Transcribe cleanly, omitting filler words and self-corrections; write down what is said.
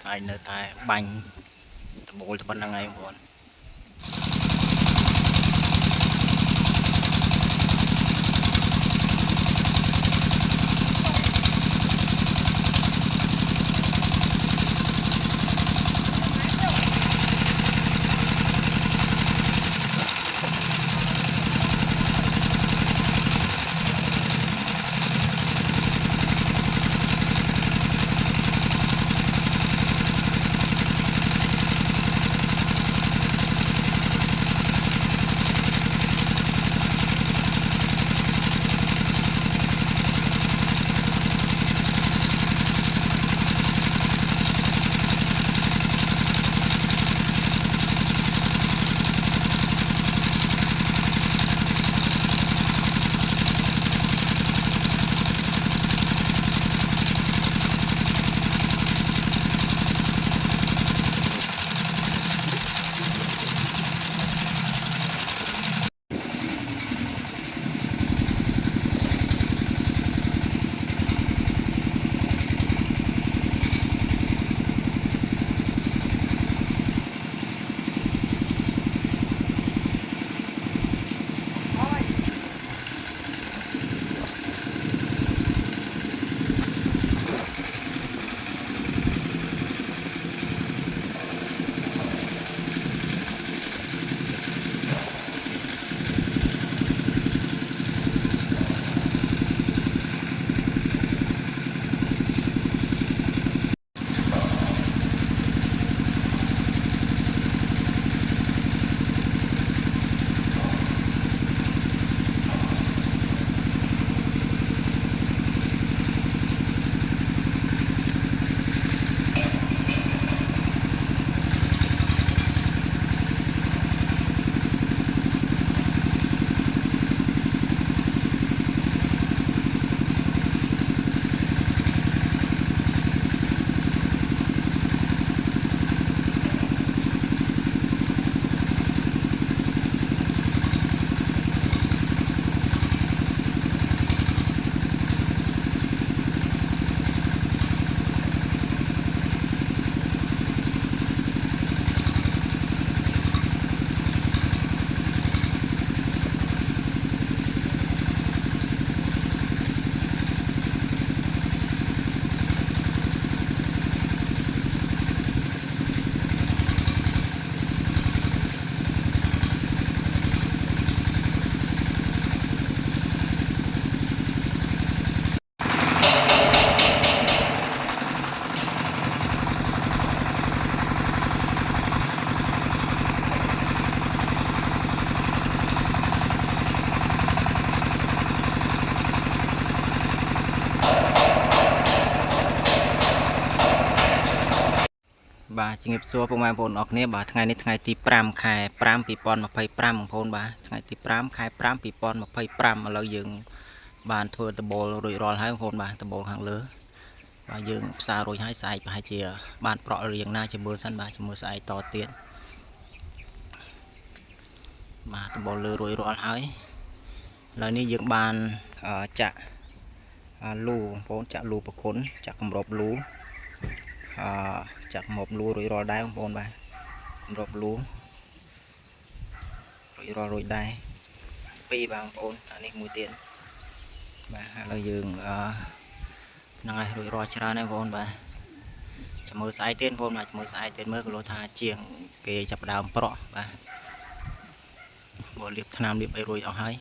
ហើយនៅតែបាញ់ដបូលតែប៉ុណ្្នឹងឯងបងប្អូន បាទជំរាបសួរពុកម៉ែបងប្អូនអរគ្នាបាទថ្ងៃនេះថ្ងៃទី5 ខែ 5 2025 បងប្អូនបាទថ្ងៃទី5 ខែ 5 2025 ឥឡូវយើងបានធ្វើដបូលរួចរាល់ហើយបងប្អូនបាទដបូលខាងលើបាទយើងផ្សាររួចហើយស្អែកប្រហែលជាបានប្រក់រៀងណាជាមើលសិនបាទជាមើលស្អែកតទៀតបាទដបូលលើរួចរាល់ហើយឥឡូវនេះយើងបានចាក់លូបងប្អូនចាក់លូប្រគុណចាក់គម្របលូចាក់មកលូរួចរាល់ដែរបងប្អូនបាទគម្របលូរួចរាល់រួចដែរពីរបងប្អូនអានេះមួយទៀតបាទឥឡូវយើងហ្នឹងហើយរួចរាល់ច្រើនហើយបងប្អូនបាទចាំមើលស្អែកទៀតបងប្អូនបាទមើលស្អែកទៀតមើលក៏លោថាជាងគេចាប់ដើមប្រក់បាទបើលាបថ្នាំលាបអីរួចអស់ហើយ